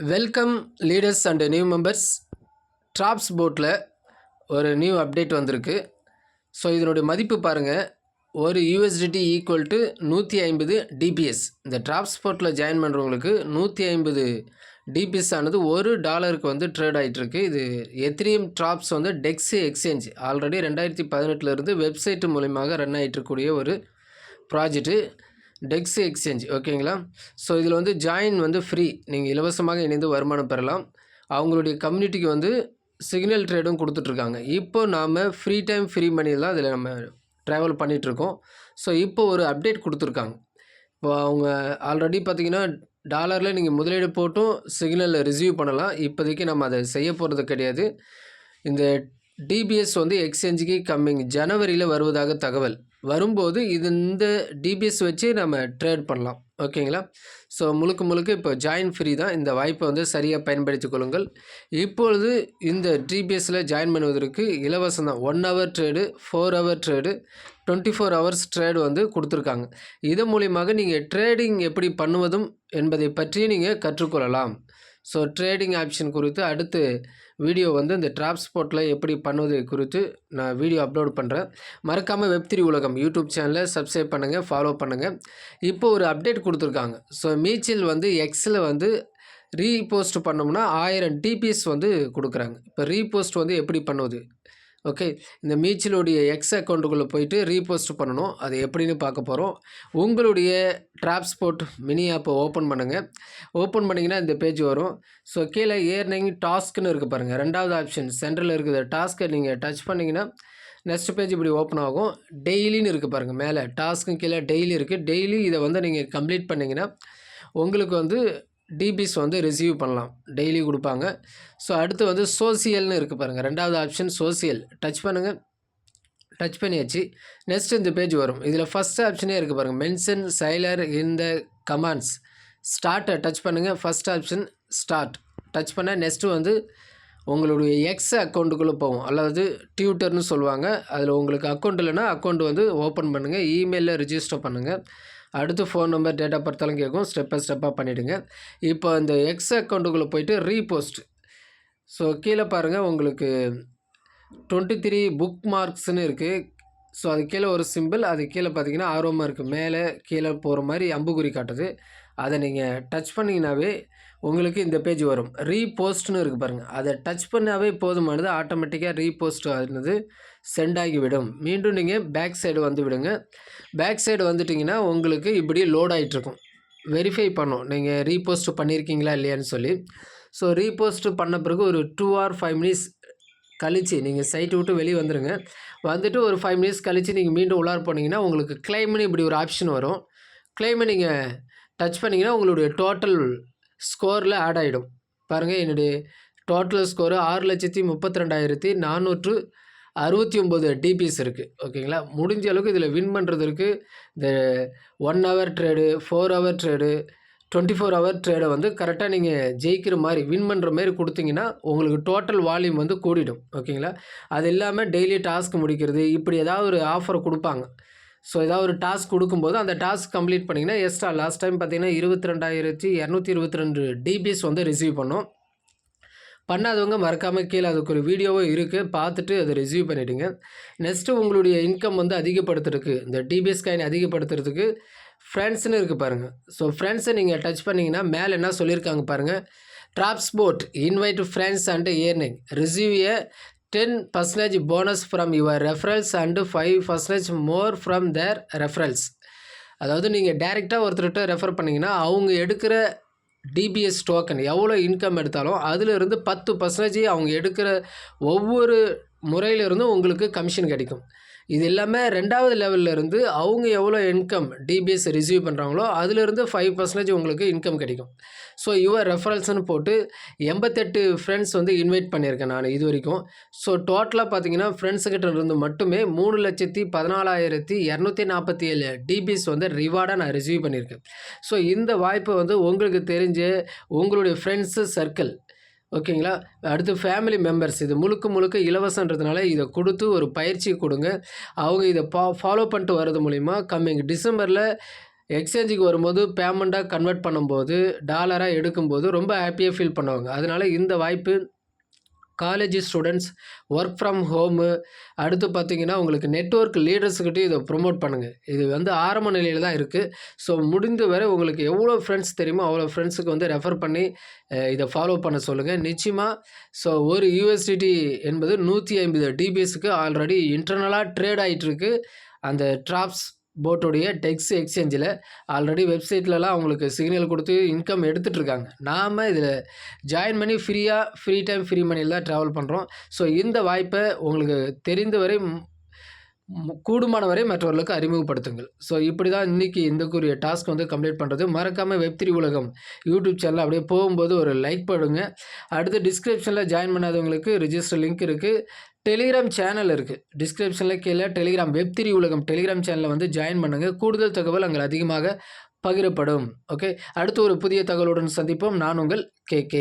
Welcome leaders and new members. Drops போட்டில் ஒரு new update வந்திருக்கு. ஸோ இதனுடைய மதிப்பு பாருங்கள், ஒரு யூஎஸ்டிடி ஈக்குவல் டு 150 டிபிஎஸ். இந்த ட்ராப்ஸ் போட்டில் ஜாயின் பண்ணுறவங்களுக்கு 150 டிபிஎஸ் ஆனது $1 வந்து ட்ரேட் ஆகிட்டுருக்கு. இது எத்திரியம் ட்ராப்ஸ் வந்து டெக்ஸ் எக்ஸ்சேஞ்ச் ஆல்ரெடி 2018 வெப்சைட்டு மூலியமாக ரன் ஆகிட்டுருக்கூடிய ஒரு ப்ராஜெக்ட்டு டெக்ஸ் எக்ஸ்சேஞ்ச். ஓகேங்களா? ஸோ இதில் வந்து ஜாயின் வந்து ஃப்ரீ, நீங்கள் இலவசமாக இணைந்து வருமானம் பெறலாம். அவங்களுடைய கம்யூனிட்டிக்கு வந்து சிக்னல் ட்ரேடும் கொடுத்துட்ருக்காங்க. இப்போ நாம் ஃப்ரீ டைம் ஃப்ரீ மணி தான் அதில் நம்ம ட்ராவல் பண்ணிகிட்ருக்கோம். ஸோ இப்போ ஒரு அப்டேட் கொடுத்துருக்காங்க. இப்போ அவங்க ஆல்ரெடி பார்த்திங்கன்னா டாலரில் நீங்கள் முதலீடு போட்டும் சிக்னலில் ரிசீவ் பண்ணலாம். இப்போதைக்கு நம்ம அதை செய்ய போகிறது கிடையாது. இந்த டிபிஎஸ் வந்து எக்ஸ்சேஞ்சுக்கு கம்மிங் ஜனவரியில் வருவதாக தகவல். வரும்போது இந்த டிபிஎஸ் வச்சு நம்ம ட்ரேட் பண்ணலாம். ஓகேங்களா? ஸோ முழுக்க இப்போ ஜாயின் ஃப்ரீ தான். இந்த வாய்ப்பை வந்து சரியாக பயன்படுத்திக் கொள்ளுங்கள். இப்பொழுது இந்த டிபிஎஸ்சில் ஜாயின் பண்ணுவதற்கு இலவசம் தான். 1 hour trade, 4 hour trade, 24 hours trade வந்து கொடுத்துருக்காங்க. இதன் மூலியமாக நீங்கள் ட்ரேடிங் எப்படி பண்ணுவதும் என்பதை பற்றி நீங்கள் கற்றுக்கொள்ளலாம். ஸோ ட்ரேடிங் ஆப்ஷன் குறித்து அடுத்து வீடியோ வந்து இந்த ட்ராப்ஸ் போட்டில் எப்படி பண்ணுவது குறித்து நான் வீடியோ அப்லோட் பண்ணுறேன். மறக்காமல் வெப்3 உலகம் யூடியூப் சேனலை சப்ஸ்கிரைப் பண்ணுங்கள், ஃபாலோ பண்ணுங்கள். இப்போ ஒரு அப்டேட் கொடுத்துருக்காங்க. ஸோ மீச்சில் வந்து எக்ஸில் வந்து ரீபோஸ்ட் பண்ணோம்னா 1000 டிபிஎஸ் வந்து கொடுக்குறாங்க. இப்போ ரீபோஸ்ட் வந்து எப்படி பண்ணுவது? ஓகே, இந்த மீச்சிலுடைய எக்ஸ் அக்கௌண்ட்டுக்குள்ளே போயிட்டு ரீபோஸ்ட் பண்ணணும். அது எப்படின்னு பார்க்க போகிறோம். உங்களுடைய ட்ராப்ஸ்போர்ட் மினி ஆப்பை ஓப்பன் பண்ணுங்கள். ஓப்பன் பண்ணிங்கன்னா இந்த பேஜ் வரும். ஸோ கீழே ஏர்னிங் டாஸ்க்குன்னு இருக்குது பாருங்கள். 2வது ஆப்ஷன் சென்டரில் இருக்குது டாஸ்க்கை நீங்கள் டச் பண்ணிங்கன்னா நெக்ஸ்ட் பேஜ் இப்படி ஓப்பன் ஆகும். டெய்லின்னு இருக்குது பாருங்கள். மேலே டாஸ்க்கும் கீழே டெய்லி இருக்குது. டெய்லி இதை வந்து நீங்கள் கம்ப்ளீட் பண்ணிங்கன்னா உங்களுக்கு வந்து டிபிஎஸ் வந்து ரிசீவ் பண்ணலாம். டெய்லி கொடுப்பாங்க. ஸோ அடுத்து வந்து சோசியல்னு இருக்குது பாருங்கள். 2வது ஆப்ஷன் சோசியல் டச் பண்ணுங்கள். டச் பண்ணியாச்சு. நெக்ஸ்ட் இந்த பேஜ் வரும். இதில் ஃபஸ்ட் ஆப்ஷனே இருக்குது பாருங்கள். மென்ஷன் சைலர் இந்த கமாண்ட்ஸ். ஸ்டார்ட்டை டச் பண்ணுங்கள். ஃபஸ்ட் ஆப்ஷன் ஸ்டார்ட் டச் பண்ண நெக்ஸ்ட்டு வந்து உங்களுடைய எக்ஸ் அக்கௌண்ட்டுக்குள்ளே போகும், அல்லது ட்விட்டர்னு சொல்லுவாங்க. அதில் உங்களுக்கு அக்கௌண்ட் இல்லைன்னா அக்கௌண்ட் வந்து ஓப்பன் பண்ணுங்கள். இமெயிலில் ரிஜிஸ்டர் பண்ணுங்கள். அடுத்து ஃபோன் நம்பர், டேட் ஆஃப் பர்த்தெல்லாம் கேட்கும். ஸ்டெப்பாக பண்ணிவிடுங்க. இப்போ இந்த எக்ஸ் அக்கௌண்ட்டுக்குள்ளே போய்ட்டு ரீபோஸ்ட். ஸோ கீழே பாருங்கள், உங்களுக்கு 23 புக் மார்க்ஸ்னு இருக்குது. ஸோ அது கீழே ஒரு சிம்பிள், அது கீழே பார்த்தீங்கன்னா ஆர்வமாக இருக்குது. மேலே கீழே போகிற மாதிரி அம்புக்குறி காட்டுது. அதை நீங்கள் டச் பண்ணிங்கனாவே உங்களுக்கு இந்த பேஜ் வரும். ரீபோஸ்ட்னு இருக்குது பாருங்கள். அதை டச் பண்ணாவே போதுமானது. ஆட்டோமேட்டிக்காக ரீபோஸ்ட் ஆனது சென்ட் ஆகிவிடும். மீண்டும் நீங்கள் பேக் சைடு வந்து விடுங்க. பேக் சைடு வந்துட்டிங்கன்னா உங்களுக்கு இப்படி லோட் ஆகிட்ருக்கும். வெரிஃபை பண்ணும் நீங்கள் ரீபோஸ்ட் பண்ணியிருக்கீங்களா இல்லையான்னு சொல்லி. ஸோ ரீபோஸ்ட் பண்ண பிறகு ஒரு 2 or 5 மினிட்ஸ் கழித்து நீங்கள் சைட்டை விட்டு வெளியே வந்துடுங்க. வந்துட்டு ஒரு 5 மினிட்ஸ் கழித்து நீங்கள் மீண்டும் உள்ளார போனீங்கன்னா உங்களுக்கு கிளைம்னு இப்படி ஒரு ஆப்ஷன் வரும். கிளைமை நீங்கள் டச் பண்ணிங்கன்னா உங்களுடைய டோட்டல் ஸ்கோரில் ஆட் ஆகிடும். பாருங்கள், என்னுடைய டோட்டல் ஸ்கோரு 6,32,469 டிபிஎஸ் இருக்குது. ஓகேங்களா? முடிஞ்ச அளவுக்கு இதில் வின் பண்ணுறதுக்கு இந்த 1 hour trade, 4 hour trade, 24 hour ட்ரேடை வந்து கரெக்டாக நீங்கள் ஜெயிக்கிற மாதிரி வின் பண்ணுற மாதிரி கொடுத்தீங்கன்னா உங்களுக்கு டோட்டல் வால்யூம் வந்து கூடிடும். ஓகேங்களா? அது இல்லாமல் டெய்லி டாஸ்க் முடிக்கிறது, இப்படி ஏதாவது ஒரு ஆஃபர் கொடுப்பாங்க. ஸோ ஏதாவது ஒரு டாஸ்க் கொடுக்கும்போது அந்த டாஸ்க் கம்ப்ளீட் பண்ணிங்கன்னா எக்ஸ்ட்ரா லாஸ்ட் டைம் பார்த்தீங்கன்னா 22,222 டிபிஎஸ் வந்து ரிசீவ் பண்ணோம். பண்ணாதவங்க மறக்காமல் கீழே அதுக்கு ஒரு வீடியோவும் இருக்குது, பார்த்துட்டு அதை ரிசீவ் பண்ணிவிடுங்க. நெக்ஸ்ட்டு உங்களுடைய இன்கம் வந்து அதிகப்படுத்துறதுக்கு, இந்த டிபிஎஸ் காயின் அதிகப்படுத்துறதுக்கு ஃப்ரெண்ட்ஸ்னு இருக்குது பாருங்கள். ஸோ ஃப்ரெண்ட்ஸை நீங்கள் டச் பண்ணிங்கன்னா மேலே என்ன சொல்லியிருக்காங்க பாருங்கள். ட்ராப்ஸ்போர்ட் invite friends and earning receive a 10% bonus from your referrals and 5% more from their referrals. அதாவது நீங்கள் டைரெக்டாக ஒருத்தர்கிட்ட ரெஃபர் பண்ணிங்கன்னா அவங்க எடுக்கிற டிபிஎஸ் டோக்கன் எவ்வளோ இன்கம் எடுத்தாலும் அதிலிருந்து 10% அவங்க எடுக்கிற ஒவ்வொரு முறையிலிருந்தும் உங்களுக்கு கமிஷன் கிடைக்கும். இது எல்லாமே 2வது லெவலில் இருந்து அவங்க எவ்வளோ இன்கம் டிபிஎஸ் ரிசீவ் பண்ணுறாங்களோ அதிலிருந்து 5% உங்களுக்கு இன்கம் கிடைக்கும். ஸோ யுவர் ரெஃபரல்ஸ்னு போட்டு 88 ஃப்ரெண்ட்ஸ் வந்து இன்வைட் பண்ணியிருக்கேன் நான் இது வரைக்கும். ஸோ டோட்டலாக பார்த்தீங்கன்னா ஃப்ரெண்ட்ஸுக்கிட்ட இருந்து மட்டுமே 3,14,247 டிபிஎஸ் வந்து ரிவார்டாக நான் ரிசீவ் பண்ணியிருக்கேன். ஸோ இந்த வாய்ப்பை வந்து உங்களுக்கு தெரிஞ்ச உங்களுடைய ஃப்ரெண்ட்ஸு சர்க்கிள், ஓகேங்களா, அடுத்து ஃபேமிலி மெம்பர்ஸ், இது முழுக்க இலவசன்றதுனால இதை கொடுத்து ஒரு பயிற்சி கொடுங்க. அவங்க இதை ஃபாலோ பண்ணிட்டு வர்றது மூலிமா கம்மிங் டிசம்பரில் எக்ஸ்சேஞ்சுக்கு வரும்போது பேமெண்ட்டாக கன்வெர்ட் பண்ணும்போது டாலராக எடுக்கும்போது ரொம்ப ஹாப்பியாக ஃபீல் பண்ணுவாங்க. அதனால் இந்த வாய்ப்பு college students, work from home, அடுத்து பார்த்தீங்கன்னா உங்களுக்கு நெட்வொர்க் லீடர்ஸுக்கிட்டையும் இதை ப்ரொமோட் பண்ணுங்கள். இது வந்து ஆரம்ப நிலையில் தான் இருக்குது. ஸோ முடிந்த வரை உங்களுக்கு எவ்வளோ ஃப்ரெண்ட்ஸ் தெரியுமோ அவ்வளோ ஃப்ரெண்ட்ஸுக்கு வந்து ரெஃபர் பண்ணி இதை ஃபாலோ பண்ண சொல்லுங்கள். நிச்சயமாக ஸோ ஒரு யூஎஸ்டிடி என்பது 150 டிபிஎஸ்க்கு ஆல்ரெடி இன்டர்னலாக ட்ரேட் ஆகிட்டுருக்கு. அந்த ட்ராப்ஸ் போட்டுடைய டெக்ஸ் எக்ஸ்சேஞ்சில் ஆல்ரெடி வெப்சைட்லலாம் அவங்களுக்கு சிக்னல் கொடுத்து இன்கம் எடுத்துகிட்ருக்காங்க. நாம் இதில் ஜாயின் பண்ணி ஃப்ரீ டைம் ஃப்ரீ மணியில் தான் ட்ராவல் பண்ணுறோம். ஸோ இந்த வாய்ப்பை உங்களுக்கு தெரிந்தவரை கூடுமான வரை மற்றவர்களுக்கு அறிமுகப்படுத்துங்கள். ஸோ இப்படி தான் இன்றைக்கி இந்தக்குரிய டாஸ்க் வந்து கம்ப்ளீட் பண்ணுறது. மறக்காமல் வெப்3 உலகம் யூடியூப் சேனல் அப்படியே போகும்போது ஒரு லைக் பண்ணுங்க. அடுத்து டிஸ்கிரிப்ஷனில் ஜாயின் பண்ணாதவங்களுக்கு ரிஜிஸ்டர் லிங்க் இருக்குது. டெலிகிராம் சேனல் இருக்குது டிஸ்கிரிப்ஷனில் கீழே. டெலிகிராம் வெப்3 உலகம் டெலிகிராம் சேனலில் வந்து ஜாயின் பண்ணுங்கள். கூடுதல் தகவல் அங்கே அதிகமாக பகிரப்படும். ஓகே, அடுத்து ஒரு புதிய தகவலுடன் சந்திப்போம். நான் உங்கள் KK.